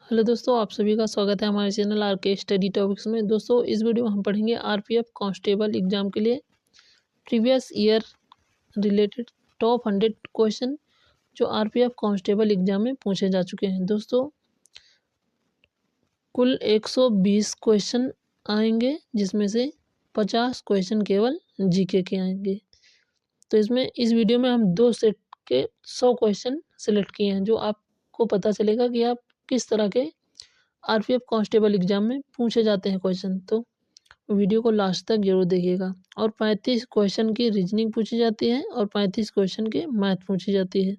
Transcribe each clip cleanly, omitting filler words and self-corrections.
Hello दोस्तों, आप सभी का स्वागत है हमारे चैनल आर के स्टडी टॉपिक्स में। दोस्तों, इस वीडियो में हम पढ़ेंगे आरपीएफ कांस्टेबल एग्जाम के लिए previous year related top 100 question जो आरपीएफ कांस्टेबल एग्जाम में पूछे जा चुके हैं। दोस्तों, कुल 120 क्वेश्चन आएंगे, जिसमें से 50 क्वेश्चन केवल जीके के आएंगे। तो इस वीडियो में हम 2 सेट के 100 क्वेश्चन सिलेक्ट किए हैं, जो आपको पता चलेगा कि आप किस तरह के आरपीएफ कांस्टेबल एग्जाम में पूछे जाते हैं क्वेश्चन। तो वीडियो को लास्ट तक जरूर देखिएगा। और 35 क्वेश्चन की रीजनिंग पूछी जाती है और 35 क्वेश्चन के मैथ पूछी जाती है,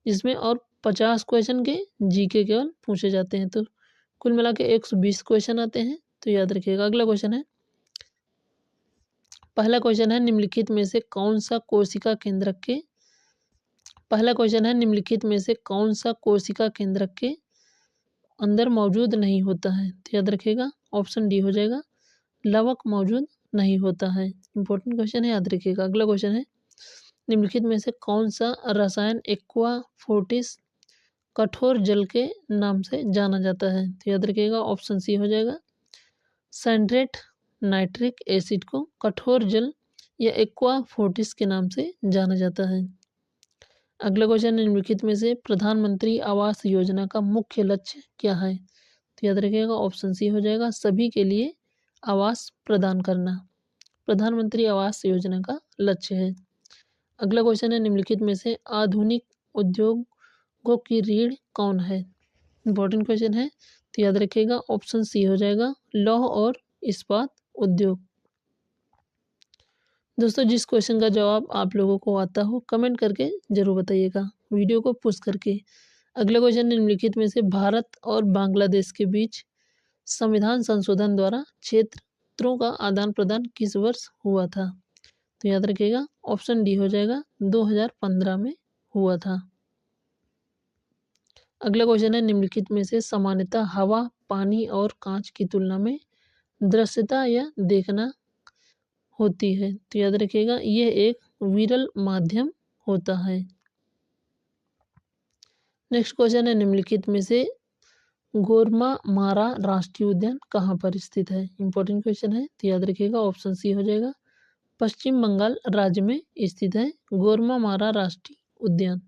जिसमें और 50 क्वेश्चन के जीके केवल पूछे जाते हैं। तो कुल मिला के 120 क्वेश्चन आते हैं। तो याद रखिएगा। अगला क्वेश्चन है, पहला क्वेश्चन है निम्नलिखित में से कौन सा कोशिका केंद्रक के अंदर मौजूद नहीं होता है। तो याद रखिएगा, ऑप्शन डी हो जाएगा, लवक मौजूद नहीं होता है। इंपॉर्टेंट क्वेश्चन है, याद रखिएगा। अगला क्वेश्चन है, निम्नलिखित में से कौन सा रसायन एक्वा फोर्टिस कठोर जल के नाम से जाना जाता है। तो याद रखिएगा, ऑप्शन सी हो जाएगा, सैंड्रेट नाइट्रिक एसिड को कठोर जल या एक्वा फोर्टिस के नाम से जाना जाता है। अगला क्वेश्चन, निम्नलिखित में से प्रधानमंत्री आवास योजना का मुख्य लक्ष्य क्या है। तो याद रखिएगा, ऑप्शन सी हो जाएगा, सभी के लिए आवास प्रदान करना प्रधानमंत्री आवास योजना का लक्ष्य है। अगला क्वेश्चन है, निम्नलिखित में से आधुनिक उद्योगों की रीढ़ कौन है। इंपॉर्टेंट क्वेश्चन है, तो याद रखिएगा, ऑप्शन सी हो जाएगा, लौह और इस्पात उद्योग। दोस्तों, जिस क्वेश्चन का जवाब आप लोगों को आता हो कमेंट करके जरूर बताइएगा, वीडियो को पुश करके। अगला क्वेश्चन, निम्नलिखित में से भारत और बांग्लादेश के बीच संविधान संशोधन द्वारा क्षेत्रों का आदान प्रदान किस वर्ष हुआ था। तो याद रखिएगा, ऑप्शन डी हो जाएगा, 2015 में हुआ था। अगला क्वेश्चन है, निम्नलिखित में से सामान्यतः हवा, पानी और कांच की तुलना में दृश्यता या देखना होती है। तो याद रखिएगा, यह एक विरल माध्यम होता है। नेक्स्ट क्वेश्चन है, निम्नलिखित में से गोरुमारा राष्ट्रीय उद्यान कहाँ पर स्थित है। इंपॉर्टेंट क्वेश्चन है, तो याद रखिएगा, ऑप्शन सी हो जाएगा, पश्चिम बंगाल राज्य में स्थित है गोरुमारा राष्ट्रीय उद्यान।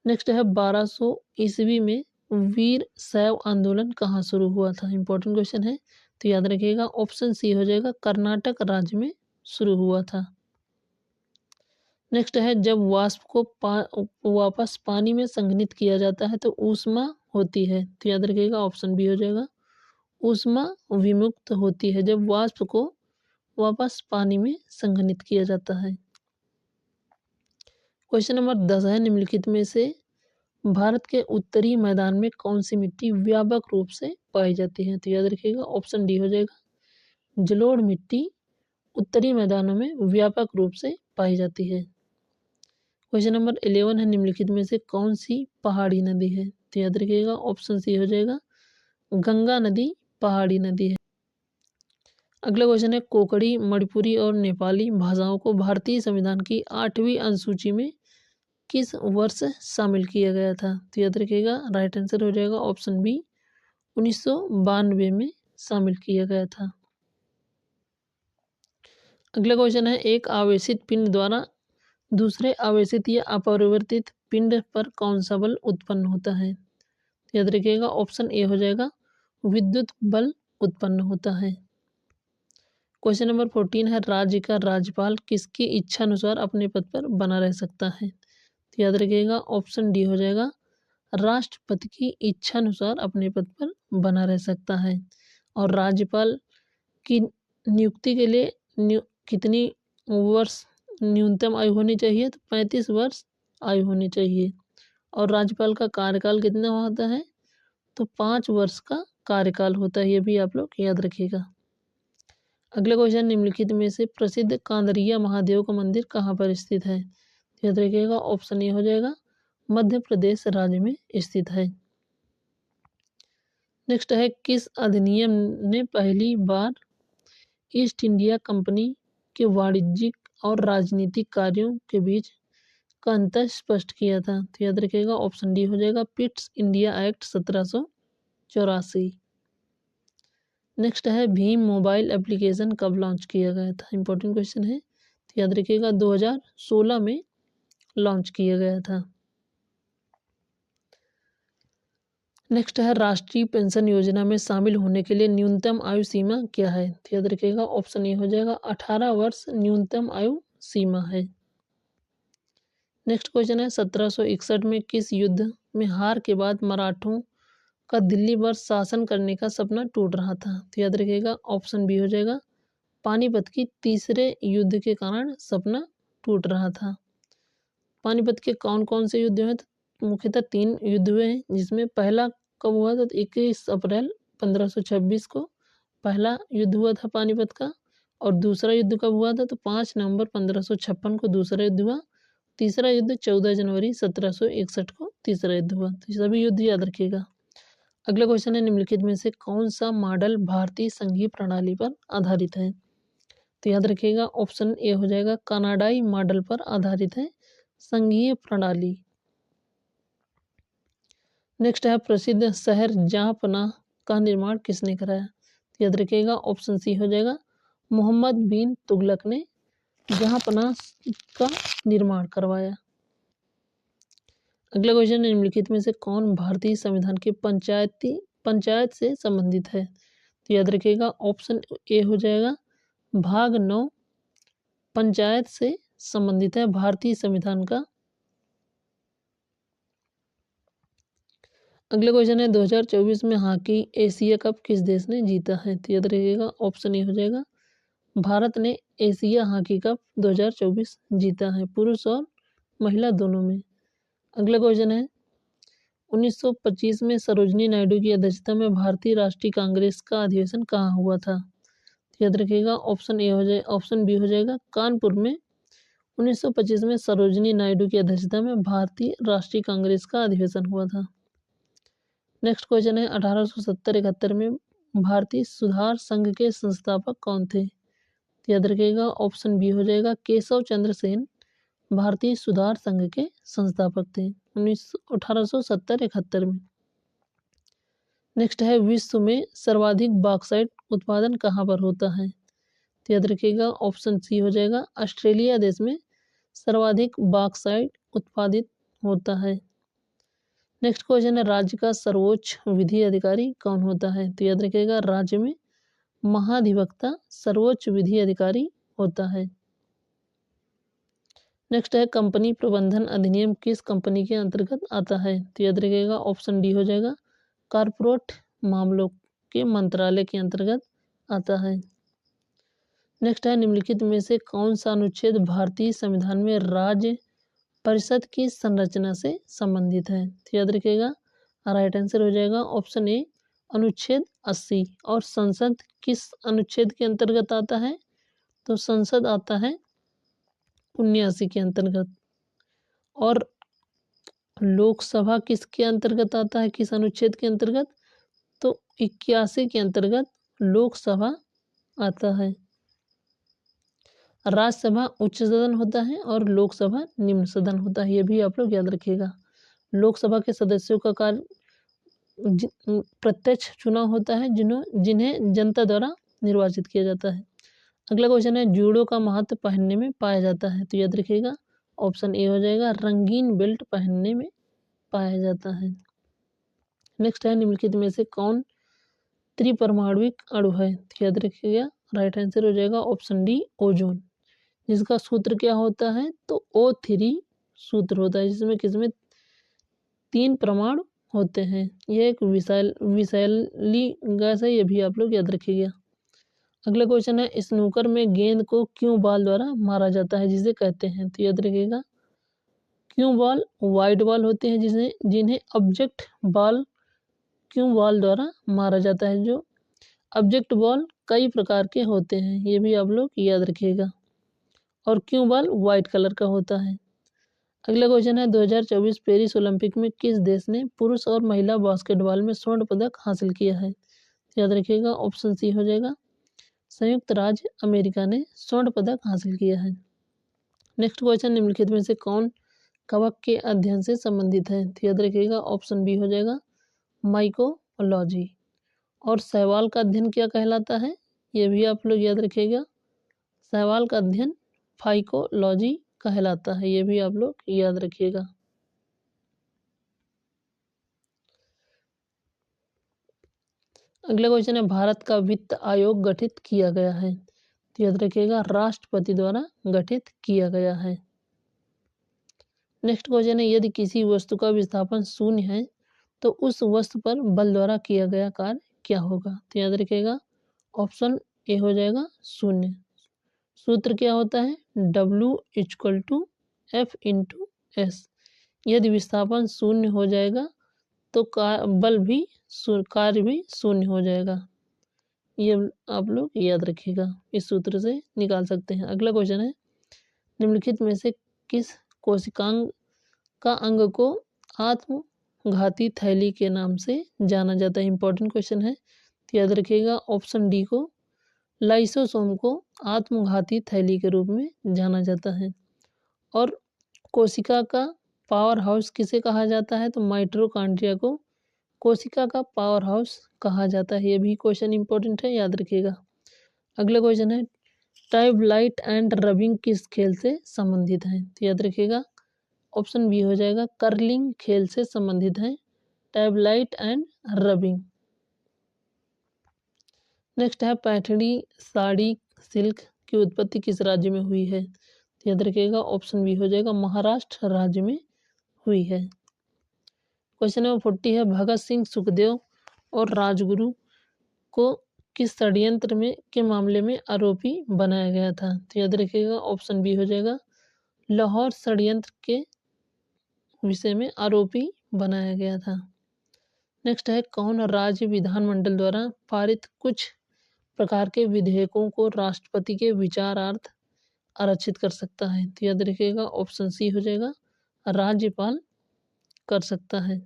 नेक्स्ट है, 1200 ईस्वी में वीर शैव आंदोलन कहाँ शुरू हुआ था। इंपॉर्टेंट क्वेश्चन है, तो याद रखिएगा, ऑप्शन सी हो जाएगा, कर्नाटक राज्य में शुरू हुआ था। नेक्स्ट है, जब वाष्प को वापस पानी में संघनित किया जाता है तो ऊष्मा होती है। तो याद रखिएगा, ऑप्शन बी हो जाएगा, ऊष्मा विमुक्त होती है जब वाष्प को वापस पानी में संघनित किया जाता है। क्वेश्चन नंबर 10 है, निम्नलिखित में से भारत के उत्तरी मैदान में कौन सी मिट्टी व्यापक रूप से पाई जाती है। तो याद रखिएगा, ऑप्शन डी हो जाएगा, जलोढ़ मिट्टी उत्तरी मैदानों में व्यापक रूप से पाई जाती है। क्वेश्चन नंबर 11 है, निम्नलिखित में से कौन सी पहाड़ी नदी है। तो याद रखिएगा, ऑप्शन सी हो जाएगा, गंगा नदी पहाड़ी नदी है। अगला क्वेश्चन है, कोंकणी, मणिपुरी और नेपाली भाषाओं को भारतीय संविधान की 8वीं अनुसूची में किस वर्ष शामिल किया गया था। तो याद रखिएगा, राइट आंसर हो जाएगा, ऑप्शन बी, 1992 में शामिल किया गया था। अगला क्वेश्चन है, एक आवेशित पिंड द्वारा दूसरे आवेशित या अपरिवर्तित पिंड पर कौन सा बल उत्पन्न होता है। याद रखिएगा, ऑप्शन ए हो जाएगा, विद्युत बल उत्पन्न होता है। क्वेश्चन नंबर 14 है, राज्य का राज्यपाल किसकी इच्छा अनुसार अपने पद पर बना रह सकता है। तो याद रखिएगा, ऑप्शन डी हो जाएगा, राष्ट्रपति की इच्छा अनुसार अपने पद पर बना रह सकता है। और राज्यपाल की नियुक्ति के लिए कितनी वर्ष न्यूनतम आयु होनी चाहिए। तो 35 वर्ष आयु होनी चाहिए। और राज्यपाल का कार्यकाल कितना होता है। तो 5 वर्ष का कार्यकाल होता है। ये भी आप लोग याद रखिएगा। अगला क्वेश्चन, निम्नलिखित में से प्रसिद्ध कांदरिया महादेव का मंदिर कहाँ पर स्थित है। याद रखिएगा, ऑप्शन ए हो जाएगा, मध्य प्रदेश राज्य में स्थित है। नेक्स्ट है, किस अधिनियम ने पहली बार ईस्ट इंडिया कंपनी के वाणिज्यिक और राजनीतिक कार्यों के बीच का अंत स्पष्ट किया था? तो याद रखिएगा ऑप्शन डी हो जाएगा पिट्स इंडिया एक्ट 1784। नेक्स्ट है भीम मोबाइल एप्लीकेशन कब लॉन्च किया गया था? इंपॉर्टेंट क्वेश्चन है, तो याद रखिएगा 2016 में लॉन्च किया गया था। नेक्स्ट है राष्ट्रीय पेंशन योजना में शामिल होने के लिए न्यूनतम आयु सीमा क्या है? तो याद रखिएगा ऑप्शन ए हो जाएगा 18 वर्ष न्यूनतम आयु सीमा है। नेक्स्ट क्वेश्चन है 1761 में किस युद्ध में हार के बाद मराठों का दिल्ली पर शासन करने का सपना टूट रहा था? तो याद रखिएगा ऑप्शन बी हो जाएगा पानीपत की तीसरे युद्ध के कारण सपना टूट रहा था। पानीपत के कौन कौन से युद्ध हुए? तो मुख्यतः 3 युद्ध हुए हैं, जिसमें पहला कब हुआ था? तो 21 अप्रैल 1526 को पहला युद्ध हुआ था पानीपत का। और दूसरा युद्ध कब हुआ था? तो 5 नवंबर 1556 को दूसरा युद्ध हुआ। तीसरा युद्ध 14 जनवरी 1761 को तीसरा युद्ध हुआ। तो सभी युद्ध याद रखिएगा। अगला क्वेश्चन है निम्नलिखित में से कौन सा मॉडल भारतीय संघीय प्रणाली पर आधारित है? तो याद रखिएगा ऑप्शन ए हो जाएगा कनाडाई मॉडल पर आधारित है संघीय प्रणाली। नेक्स्ट है प्रसिद्ध शहर जहांपनाह का निर्माण किसने कराया? तो याद रखिएगा ऑप्शन सी हो जाएगा मोहम्मद बिन तुगलक ने जहांपनाह का निर्माण करवाया। अगला क्वेश्चन निम्नलिखित में से कौन भारतीय संविधान के पंचायत से संबंधित है? तो याद रखिएगा ऑप्शन ए हो जाएगा भाग 9 पंचायत से संबंधित है भारतीय संविधान का। अगला क्वेश्चन है 2024 में हॉकी एशिया कप किस देश ने जीता है? तो याद रखिएगा ऑप्शन ए हो जाएगा भारत ने एशिया हॉकी कप 2024 जीता है, पुरुष और महिला दोनों में। अगला क्वेश्चन है 1925 में सरोजिनी नायडू की अध्यक्षता में भारतीय राष्ट्रीय कांग्रेस का अधिवेशन कहाँ हुआ था? तो याद रखिएगा ऑप्शन ए हो जाए ऑप्शन बी हो जाएगा कानपुर में। 1925 में सरोजिनी नायडू की अध्यक्षता में भारतीय राष्ट्रीय कांग्रेस का अधिवेशन हुआ था। नेक्स्ट क्वेश्चन है 1870-71 में भारतीय सुधार संघ के संस्थापक कौन थे? तो याद रखिएगा ऑप्शन बी हो जाएगा केशव चंद्र सेन भारतीय सुधार संघ के संस्थापक थे 1870-71 में। नेक्स्ट है विश्व में सर्वाधिक बॉक्साइट उत्पादन कहाँ पर होता है? तो याद रखिएगा ऑप्शन सी हो जाएगा ऑस्ट्रेलिया देश में सर्वाधिक बॉक्साइट उत्पादित होता है। नेक्स्ट क्वेश्चन है राज्य का सर्वोच्च विधि अधिकारी कौन होता है? तो याद रखिएगा राज्य में महाधिवक्ता सर्वोच्च विधि अधिकारी होता है। नेक्स्ट है कंपनी प्रबंधन अधिनियम किस कंपनी के अंतर्गत आता है? तो याद रखिएगा ऑप्शन डी हो जाएगा कॉर्पोरेट मामलों के मंत्रालय के अंतर्गत आता है। नेक्स्ट है निम्नलिखित में से कौन सा अनुच्छेद भारतीय संविधान में राज्य परिषद की संरचना से संबंधित है? तो याद रखिएगा राइट आंसर हो जाएगा ऑप्शन ए अनुच्छेद 80। और संसद किस अनुच्छेद के अंतर्गत आता है? तो संसद आता है 79 के अंतर्गत। और लोकसभा किसके अंतर्गत आता है, किस अनुच्छेद के अंतर्गत? तो 81 के अंतर्गत लोकसभा आता है। राज्यसभा उच्च सदन होता है और लोकसभा निम्न सदन होता है, ये भी आप लोग याद रखिएगा। लोकसभा के सदस्यों का कार्य प्रत्यक्ष चुनाव होता है जिन्हें जनता द्वारा निर्वाचित किया जाता है। अगला क्वेश्चन है जूडो का महत्व पहनने में पाया जाता है? तो याद रखिएगा ऑप्शन ए हो जाएगा रंगीन बेल्ट पहनने में पाया जाता है। नेक्स्ट है निम्नलिखित में से कौन त्रिपरमाणुविक अणु है? तो याद रखिएगा राइट आंसर हो जाएगा ऑप्शन डी ओजोन, जिसका सूत्र क्या होता है? तो O3 सूत्र होता है, जिसमें किसमें 3 परमाणु होते हैं। यह एक विषैली गैस है, ये भी आप लोग याद रखिएगा। अगला क्वेश्चन है स्नूकर में गेंद को क्यों बॉल द्वारा मारा जाता है, जिसे कहते हैं? तो याद रखिएगा क्यों बॉल वाइड बॉल होते हैं जिन्हें ऑब्जेक्ट बॉल क्यों बॉल द्वारा मारा जाता है। जो ऑब्जेक्ट बॉल कई प्रकार के होते हैं, ये भी आप लोग याद रखिएगा। और क्यों बॉल वाइट कलर का होता है। अगला क्वेश्चन है 2024 पेरिस ओलंपिक में किस देश ने पुरुष और महिला बास्केटबॉल में स्वर्ण पदक हासिल किया है? याद रखिएगा ऑप्शन सी हो जाएगा संयुक्त राज्य अमेरिका ने स्वर्ण पदक हासिल किया है। नेक्स्ट क्वेश्चन निम्नलिखित में से कौन कवक के अध्ययन से संबंधित है। तो याद रखिएगा ऑप्शन बी हो जाएगा माइकोलॉजी। और शैवाल का अध्ययन क्या कहलाता है, ये भी आप लोग याद रखिएगा। शैवाल का अध्ययन फाइकोलॉजी कहलाता है, ये भी आप लोग याद रखिएगा। अगला क्वेश्चन है भारत का वित्त आयोग गठित किया गया है। तो याद रखिएगा राष्ट्रपति द्वारा गठित किया गया है। नेक्स्ट क्वेश्चन है यदि किसी वस्तु का विस्थापन शून्य है तो उस वस्तु पर बल द्वारा किया गया कार्य क्या होगा। तो याद रखिएगा ऑप्शन ए हो जाएगा शून्य। सूत्र क्या होता है, W=F/s। यदि विस्थापन शून्य हो जाएगा तो बल भी कार्य भी शून्य हो जाएगा। ये आप लोग याद रखिएगा, इस सूत्र से निकाल सकते हैं। अगला क्वेश्चन है निम्नलिखित में से किस कोशिकांग का अंग को आत्मघाती थैली के नाम से जाना जाता है। इंपॉर्टेंट क्वेश्चन है, तो याद रखिएगा ऑप्शन डी को लाइसोसोम को आत्मघाती थैली के रूप में जाना जाता है। और कोशिका का पावर हाउस किसे कहा जाता है, तो माइटोकॉन्ड्रिया को कोशिका का पावर हाउस कहा जाता है। ये भी क्वेश्चन इंपॉर्टेंट है, याद रखिएगा। अगला क्वेश्चन है टाइबलाइट एंड रबिंग किस खेल से संबंधित है। तो याद रखिएगा ऑप्शन बी हो जाएगा कर्लिंग खेल से संबंधित है टाइबलाइट एंड रबिंग। नेक्स्ट है पैठणी साड़ी सिल्क की उत्पत्ति किस राज्य में हुई है। तो याद रखिएगा ऑप्शन बी हो जाएगा महाराष्ट्र राज्य में हुई है। क्वेश्चन नंबर 40 है भगत सिंह सुखदेव और राजगुरु को किस षड्यंत्र में के मामले में आरोपी बनाया गया था। तो याद रखिएगा ऑप्शन बी हो जाएगा लाहौर षड्यंत्र के विषय में आरोपी बनाया गया था। नेक्स्ट है कौन राज्य विधानमंडल द्वारा पारित कुछ प्रकार के विधेयकों को राष्ट्रपति के विचारार्थ आरक्षित कर सकता है। तो याद रखिएगा ऑप्शन सी हो जाएगा राज्यपाल कर सकता है।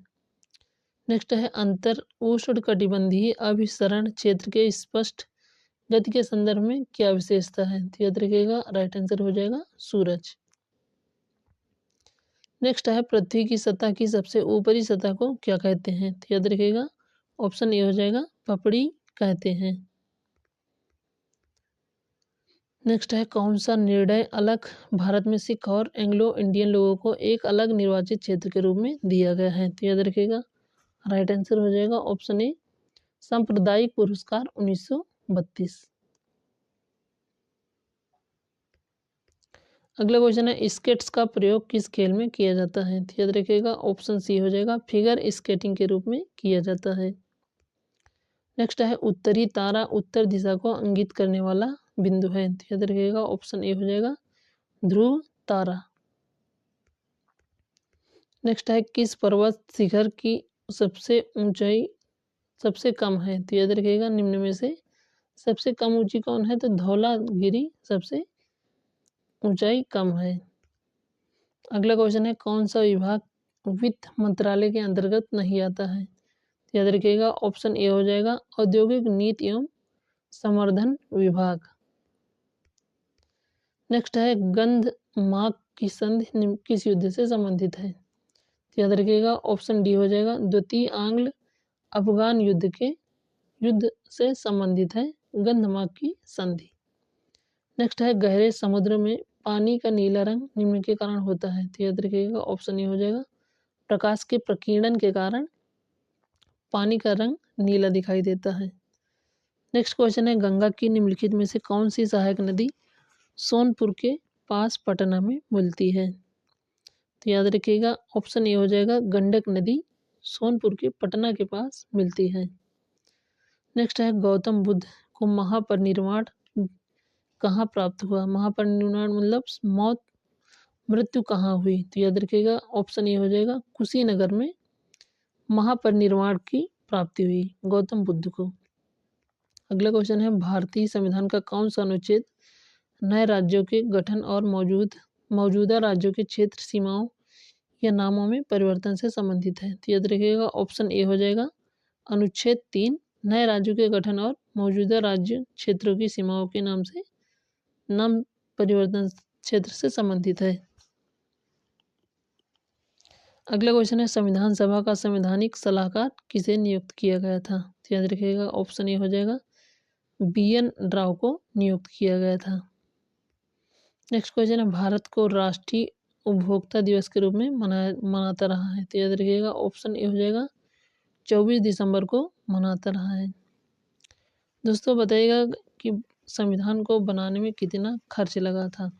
नेक्स्ट है अंतर उष्णकटिबंधीय अभिसरण क्षेत्र के स्पष्ट गति के संदर्भ में क्या विशेषता है। तो याद रखिएगा राइट आंसर हो जाएगा सूरज। नेक्स्ट है पृथ्वी की सतह की सबसे ऊपरी सतह को क्या कहते हैं। तो याद रखिएगा ऑप्शन ए हो जाएगा पपड़ी कहते हैं। नेक्स्ट है कौन सा निर्णय अलग भारत में सिख और एंग्लो इंडियन लोगों को एक अलग निर्वाचित क्षेत्र के रूप में दिया गया है। तो याद रखिएगा राइट आंसर हो जाएगा ऑप्शन ए सांप्रदायिक पुरस्कार 1932। अगला क्वेश्चन है स्केट्स का प्रयोग किस खेल में किया जाता है। तो याद रखिएगा ऑप्शन सी हो जाएगा फिगर स्केटिंग के रूप में किया जाता है। नेक्स्ट है उत्तरी तारा उत्तर दिशा को इंगित करने वाला बिंदु है। तो याद रखिएगा ऑप्शन ए हो जाएगा ध्रुव तारा। नेक्स्ट है किस पर्वत शिखर की सबसे ऊंचाई सबसे कम है। तो याद रखिएगा निम्न में से सबसे कम ऊंची कौन है, तो धौलागिरी सबसे ऊंचाई कम है। अगला क्वेश्चन है कौन सा विभाग वित्त मंत्रालय के अंतर्गत नहीं आता है। तो याद रखिएगा ऑप्शन ए हो जाएगा औद्योगिक नीति एवं संवर्धन विभाग। नेक्स्ट है गंधमार्क की संधि किस युद्ध से संबंधित है। तो याद रखिएगा ऑप्शन डी हो जाएगा द्वितीय आंग्ल अफगान युद्ध से संबंधित है गंधमार्क की संधि। नेक्स्ट है गहरे समुद्र में पानी का नीला रंग निम्न के कारण होता है। तो याद रखिएगा ऑप्शन ए हो जाएगा प्रकाश के प्रकीर्णन के कारण पानी का रंग नीला दिखाई देता है। नेक्स्ट क्वेश्चन है गंगा की निम्नलिखित में से कौन सी सहायक नदी सोनपुर के पास पटना में मिलती है। तो याद रखिएगा ऑप्शन ए हो जाएगा गंडक नदी सोनपुर के पटना के पास मिलती है। नेक्स्ट है गौतम बुद्ध को महापरिनिर्वाण कहाँ प्राप्त हुआ। महापरिनिर्वाण मतलब मृत्यु कहाँ हुई। तो याद रखिएगा ऑप्शन ए हो जाएगा कुशीनगर में महापरिनिर्वाण की प्राप्ति हुई गौतम बुद्ध को। अगला क्वेश्चन है भारतीय संविधान का कौन सा अनुच्छेद नए राज्यों के गठन और मौजूदा राज्यों के क्षेत्र सीमाओं या नामों में परिवर्तन से संबंधित है। तो याद रखिएगा ऑप्शन ए हो जाएगा अनुच्छेद 3 नए राज्यों के गठन और मौजूदा राज्य क्षेत्रों की सीमाओं के नाम परिवर्तन क्षेत्र से संबंधित है। अगला क्वेश्चन है संविधान सभा का संवैधानिक सलाहकार किसे नियुक्त किया गया था? तो याद रखिएगा ऑप्शन ए हो जाएगा BN राव को नियुक्त किया गया था। नेक्स्ट क्वेश्चन है भारत को राष्ट्रीय उपभोक्ता दिवस के रूप में मनाता रहा है। तो याद रखिएगा ऑप्शन ए हो जाएगा 24 दिसंबर को मनाता रहा है। दोस्तों बताइएगा कि संविधान को बनाने में कितना खर्च लगा था।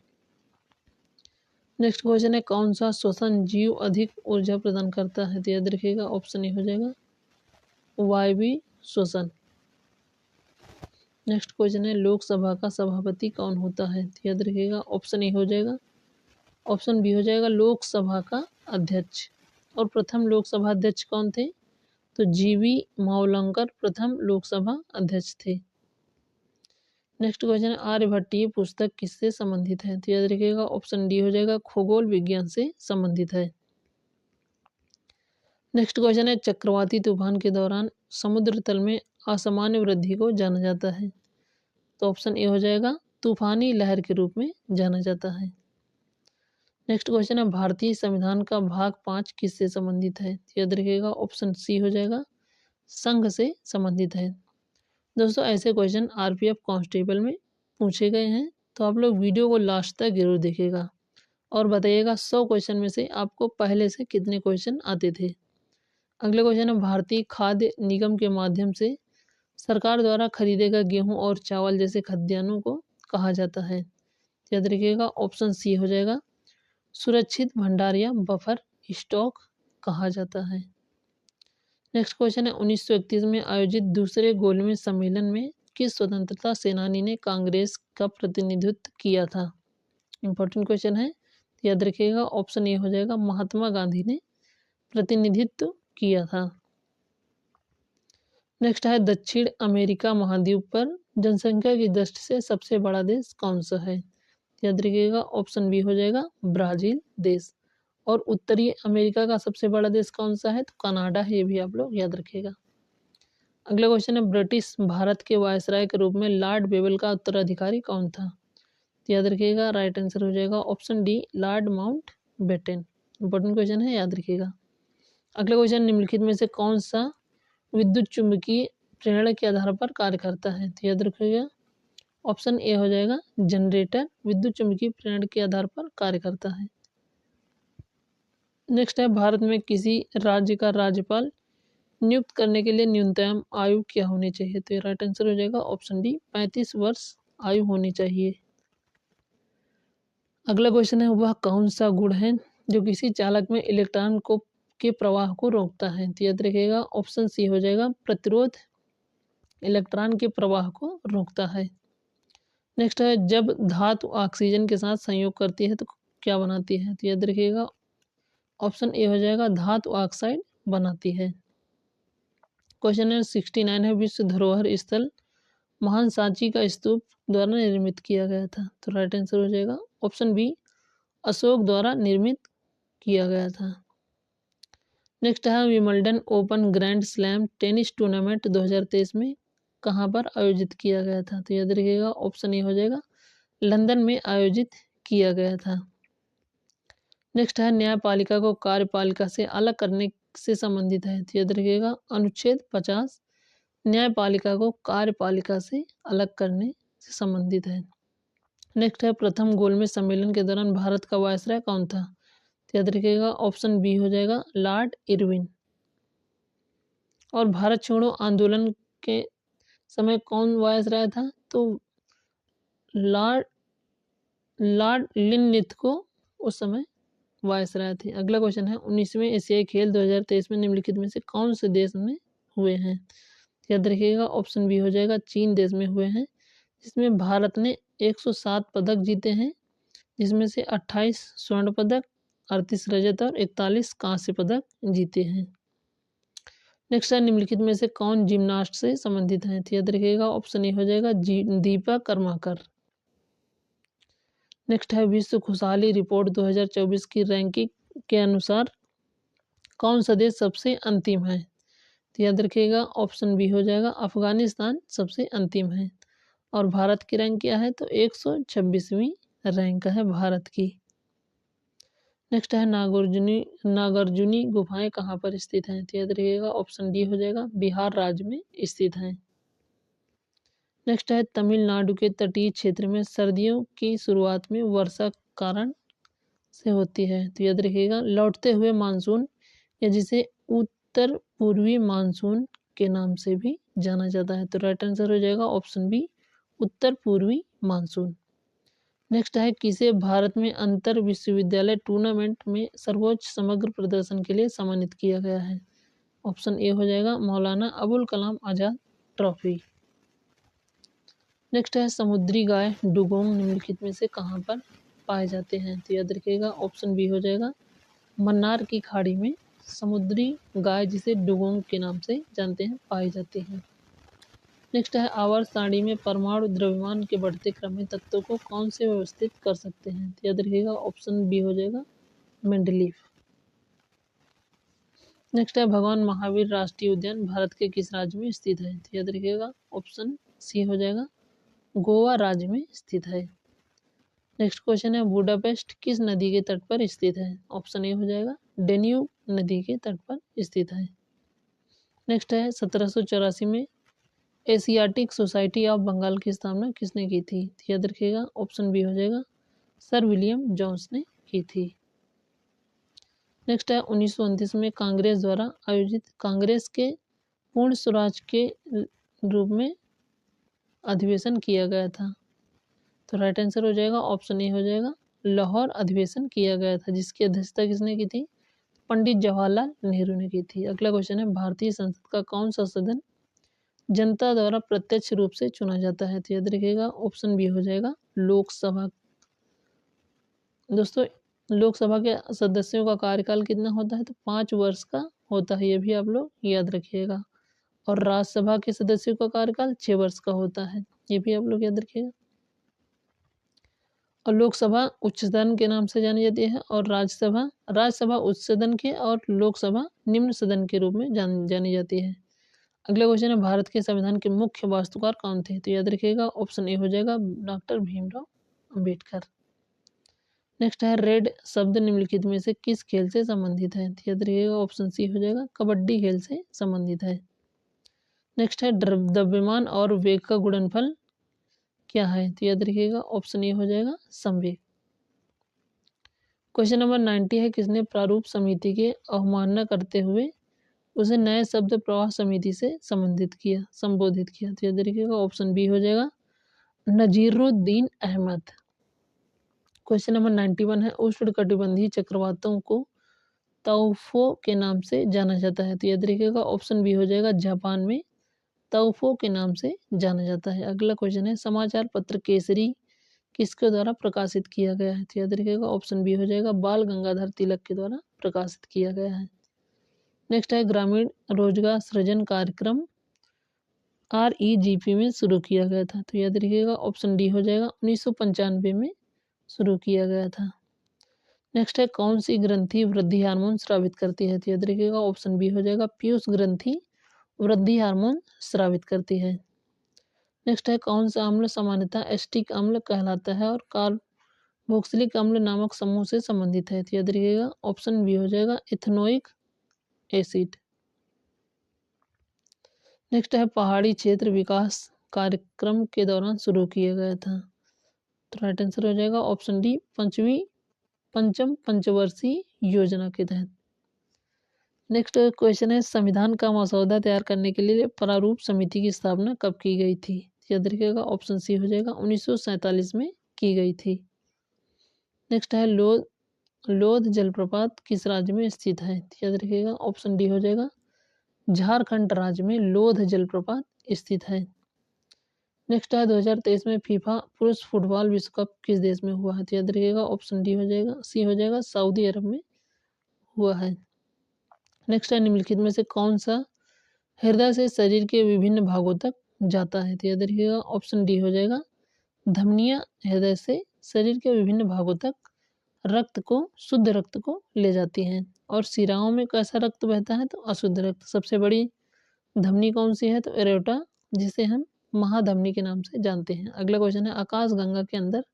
नेक्स्ट क्वेश्चन है कौन सा श्वसन जीव अधिक ऊर्जा प्रदान करता है? तो याद रखिएगा ऑप्शन ए हो जाएगा वायवीय श्वसन। नेक्स्ट क्वेश्चन है लोकसभा का सभापति कौन होता है? तो याद रखिएगा ऑप्शन ए हो जाएगा, ऑप्शन बी हो जाएगा लोकसभा का अध्यक्ष। और प्रथम लोकसभा अध्यक्ष कौन थे? तो GV मावलंकर प्रथम लोकसभा अध्यक्ष थे। नेक्स्ट क्वेश्चन है आर्यभट्टीय पुस्तक किससे संबंधित है? तो याद रखिएगा ऑप्शन डी हो जाएगा खगोल विज्ञान से संबंधित है। नेक्स्ट क्वेश्चन है चक्रवाती तूफान के दौरान समुद्र तल में असामान्य वृद्धि को जाना जाता है। तो ऑप्शन ए हो जाएगा तूफानी लहर के रूप में जाना जाता है। नेक्स्ट क्वेश्चन है भारतीय संविधान का भाग 5 किससे संबंधित है? तो याद रखिएगा ऑप्शन सी हो जाएगा संघ से संबंधित है। दोस्तों ऐसे क्वेश्चन RPF कांस्टेबल में पूछे गए हैं, तो आप लोग वीडियो को लास्ट तक जरूर देखिएगा और बताइएगा 100 क्वेश्चन में से आपको पहले से कितने क्वेश्चन आते थे। अगला क्वेश्चन है भारतीय खाद्य निगम के माध्यम से सरकार द्वारा खरीदे गए गेहूं और चावल जैसे खाद्यान्नों को कहा जाता है। याद रखिएगा ऑप्शन सी हो जाएगा सुरक्षित भंडार या बफर स्टॉक कहा जाता है। नेक्स्ट क्वेश्चन है 1931 में आयोजित दूसरे गोलमेज सम्मेलन में किस स्वतंत्रता सेनानी ने कांग्रेस का प्रतिनिधित्व किया था? इंपॉर्टेंट क्वेश्चन है, याद रखिएगा ऑप्शन ए हो जाएगा महात्मा गांधी ने प्रतिनिधित्व किया था। नेक्स्ट है दक्षिण अमेरिका महाद्वीप पर जनसंख्या की दृष्टि से सबसे बड़ा देश कौन सा है? याद रखिएगा ऑप्शन बी हो जाएगा ब्राजील देश। और उत्तरी अमेरिका का सबसे बड़ा देश कौन सा है? तो कनाडा है, ये भी आप लोग याद रखिएगा। अगला क्वेश्चन है ब्रिटिश भारत के वायसराय के रूप में लॉर्ड बेबल का उत्तराधिकारी कौन था? तो याद रखिएगा राइट आंसर हो जाएगा option D Lord Mountbatten. Important question है, याद रखिएगा। अगला क्वेश्चन निम्नलिखित में से कौन सा विद्युत चुंबकीय प्रेरण के आधार पर कार्य करता है? तो याद रखिएगा ऑप्शन ए हो जाएगा जनरेटर विद्युत चुंबकीय प्रेरण के आधार पर कार्य करता है। नेक्स्ट है भारत में किसी राज्य का राज्यपाल नियुक्त करने के लिए न्यूनतम आयु क्या होनी चाहिए? तो राइट आंसर हो जाएगा ऑप्शन डी 35 वर्ष आयु होनी चाहिए। अगला क्वेश्चन है वह कौन सा गुण है जो किसी चालक में इलेक्ट्रॉन को के प्रवाह को रोकता है? तो याद रखिएगा ऑप्शन सी हो जाएगा प्रतिरोध इलेक्ट्रॉन के प्रवाह को रोकता है। नेक्स्ट है जब धातु ऑक्सीजन के साथ संयोग करती है तो क्या बनाती है? तो याद रखिएगा ऑप्शन ए हो जाएगा धातु ऑक्साइड बनाती है। क्वेश्चन नंबर 69 है विश्व धरोहर स्थल महान सांची का स्तूप द्वारा निर्मित किया गया था? तो राइट आंसर हो जाएगा ऑप्शन बी अशोक द्वारा निर्मित किया गया था। नेक्स्ट है Wimbledon open grand slam tennis tournament 2023 में कहाँ पर आयोजित किया गया था? तो याद रखिएगा ऑप्शन ए हो जाएगा लंदन में आयोजित किया गया था। नेक्स्ट है न्यायपालिका को कार्यपालिका से अलग करने से संबंधित है? तो याद रखिएगा अनुच्छेद 50 न्यायपालिका को कार्यपालिका से अलग करने से संबंधित है। नेक्स्ट है प्रथम गोलमेज सम्मेलन के दौरान भारत का वायसराय कौन था? तो याद रखिएगा ऑप्शन बी हो जाएगा लॉर्ड इरविन। और भारत छोड़ो आंदोलन के समय कौन वायसराय था? तो लॉर्ड लिनलिथ उस समय वायसराय थे। अगला क्वेश्चन है 19वें एशियाई खेल 2023 में निम्नलिखित में से कौन से देश में हुए हैं? याद रखिएगा ऑप्शन बी हो जाएगा चीन देश में हुए हैं, जिसमें भारत ने 107 पदक जीते हैं, जिसमें से 28 स्वर्ण पदक 38 रजत और 41 कांस्य पदक जीते हैं। नेक्स्ट है निम्नलिखित में से कौन जिम्नास्ट से संबंधित है? तो याद रखिएगा ऑप्शन ए हो जाएगा दीपा कर्माकर। नेक्स्ट है विश्व खुशहाली रिपोर्ट 2024 की रैंकिंग के अनुसार कौन सा देश सबसे अंतिम है? तो याद रखिएगा ऑप्शन बी हो जाएगा अफगानिस्तान सबसे अंतिम है। और भारत की रैंक क्या है? तो 126वीं रैंक है भारत की। नेक्स्ट है नागार्जुनी गुफाएं कहाँ पर स्थित हैं? तो याद रखिएगा ऑप्शन डी हो जाएगा, बिहार राज्य में स्थित हैं। नेक्स्ट है तमिलनाडु के तटीय क्षेत्र में सर्दियों की शुरुआत में वर्षा कारण से होती है। तो याद रखिएगा लौटते हुए मानसून, या जिसे उत्तर पूर्वी मानसून के नाम से भी जाना जाता है। तो राइट आंसर हो जाएगा ऑप्शन बी, उत्तर पूर्वी मानसून। नेक्स्ट है किसे भारत में अंतर विश्वविद्यालय टूर्नामेंट में सर्वोच्च समग्र प्रदर्शन के लिए सम्मानित किया गया है? ऑप्शन ए हो जाएगा मौलाना अबुल कलाम आजाद ट्रॉफी। नेक्स्ट है समुद्री गाय डुगोंग निम्नलिखित में से कहाँ पर पाए जाते हैं? तो याद रखिएगा ऑप्शन बी हो जाएगा मन्नार की खाड़ी में समुद्री गाय, जिसे डुगोंग के नाम से जानते हैं, पाई जाती है। नेक्स्ट है आवर्त सारणी में परमाणु द्रव्यमान के बढ़ते क्रम में तत्वों को कौन से व्यवस्थित कर सकते हैं? तो याद रखिएगा ऑप्शन बी हो जाएगा मेंडलीफ। नेक्स्ट है भगवान महावीर राष्ट्रीय उद्यान भारत के किस राज्य में स्थित है? तो याद रखिएगा ऑप्शन सी हो जाएगा गोवा राज्य में स्थित है। नेक्स्ट क्वेश्चन है बुडापेस्ट किस नदी के तट पर स्थित है? ऑप्शन ए हो जाएगा डेन्यूब नदी के तट पर स्थित है। नेक्स्ट है 1784 में एशियाटिक सोसाइटी ऑफ बंगाल की स्थापना किसने की थी? तो याद रखिएगा ऑप्शन बी हो जाएगा सर विलियम जोन्स ने की थी। नेक्स्ट है 1929 में कांग्रेस द्वारा आयोजित कांग्रेस के पूर्ण स्वराज के रूप में अधिवेशन किया गया था। तो राइट आंसर हो जाएगा ऑप्शन ए हो जाएगा लाहौर अधिवेशन किया गया था, जिसकी अध्यक्षता किसने की थी? पंडित जवाहरलाल नेहरू ने की थी। अगला क्वेश्चन है भारतीय संसद का कौन सा सदन जनता द्वारा प्रत्यक्ष रूप से चुना जाता है? तो याद रखिएगा ऑप्शन बी हो जाएगा लोकसभा। दोस्तों लोकसभा के सदस्यों का कार्यकाल कितना होता है? तो 5 वर्ष का होता है, ये भी आप लोग याद रखिएगा। और राज्यसभा के सदस्यों का कार्यकाल 6 वर्ष का होता है, ये भी आप लोग याद रखिएगा। और लोकसभा उच्च सदन के नाम से जानी जाती है, और राज्यसभा उच्च सदन के और लोकसभा निम्न सदन के रूप में जानी जाती है। अगला क्वेश्चन है भारत के संविधान के मुख्य वास्तुकार कौन थे? तो याद रखिएगा ऑप्शन ए हो जाएगा डॉक्टर भीमराव अंबेडकर। नेक्स्ट है रेड शब्द निम्नलिखित में से किस खेल से संबंधित है? तो याद रखिएगा ऑप्शन सी हो जाएगा कबड्डी खेल से संबंधित है। नेक्स्ट है द्रव्यमान और वेग का गुणनफल क्या है? तो याद रखिएगा ऑप्शन ए हो जाएगा संवेग। क्वेश्चन नंबर 90 है किसने प्रारूप समिति के अवमानना करते हुए उसे नए शब्द प्रवाह समिति से संबोधित किया? तो याद रखिएगा ऑप्शन बी हो जाएगा नजीरुद्दीन अहमद। क्वेश्चन नंबर 91 है उष्णकटिबंधीय चक्रवातों को तौफो के नाम से जाना जाता है? तो याद रखिएगा ऑप्शन बी हो जाएगा जापान में तौफो के नाम से जाना जाता है। अगला क्वेश्चन है समाचार पत्र केसरी किसके द्वारा प्रकाशित किया गया है? तो याद रखिएगा ऑप्शन बी हो जाएगा बाल गंगाधर तिलक के द्वारा प्रकाशित किया गया है। नेक्स्ट है ग्रामीण रोजगार सृजन कार्यक्रम REGP में शुरू किया गया था? तो याद रखिएगा ऑप्शन डी हो जाएगा 1995 में शुरू किया गया था। नेक्स्ट है कौन सी ग्रंथि वृद्धि हार्मोन स्रावित करती है? तो याद रखिएगा ऑप्शन बी हो जाएगा पीयूष ग्रंथि वृद्धि हार्मोन स्रावित करती है। नेक्स्ट है कौन सा अम्ल सामान्यतः एस्टिक अम्ल कहलाता है और कार्बोक्सिलिक अम्ल नामक समूह से संबंधित है? तो याद रखिएगा ऑप्शन बी हो जाएगा इथेनोइक एसिड। नेक्स्ट है पहाड़ी क्षेत्र विकास कार्यक्रम के दौरान शुरू किया गया था? तो राइट आंसर हो जाएगा ऑप्शन डी पंचम पंचवर्षीय योजना के तहत। नेक्स्ट क्वेश्चन है संविधान का मसौदा तैयार करने के लिए प्रारूप समिति की स्थापना कब की गई थी? याद रखिएगा ऑप्शन सी हो जाएगा 1947 में की गई थी। नेक्स्ट है लोध जलप्रपात किस राज्य में स्थित है? याद रखिएगा ऑप्शन डी हो जाएगा झारखंड राज्य में लोध जलप्रपात स्थित है। नेक्स्ट है 2023 में फीफा पुरुष फुटबॉल विश्व कप किस देश में हुआ है? तो याद रखिएगा ऑप्शन डी हो जाएगा सी हो जाएगा सऊदी अरब में हुआ है। नेक्स्ट है निम्नलिखित में से कौन सा हृदय से शरीर के विभिन्न भागों तक जाता है? तो याद रखिएगा ऑप्शन डी हो जाएगा धमनियां हृदय से शरीर के विभिन्न भागों तक शुद्ध रक्त को ले जाती हैं। और शिराओं में कैसा रक्त बहता है? तो अशुद्ध रक्त। सबसे बड़ी धमनी कौन सी है? तो एरोटा, जिसे हम महाधमनी के नाम से जानते हैं। अगला क्वेश्चन है आकाश गंगा के अंदर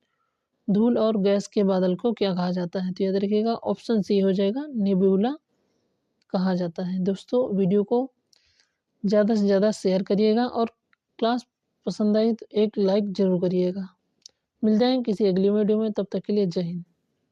धूल और गैस के बादल को क्या कहा जाता है? तो याद रखिएगा ऑप्शन सी हो जाएगा, नेबुला कहा जाता है। दोस्तों वीडियो को ज़्यादा से ज़्यादा शेयर करिएगा और क्लास पसंद आई तो एक लाइक ज़रूर करिएगा। मिल जाएंगे किसी अगली वीडियो में, तब तक के लिए जय हिंद।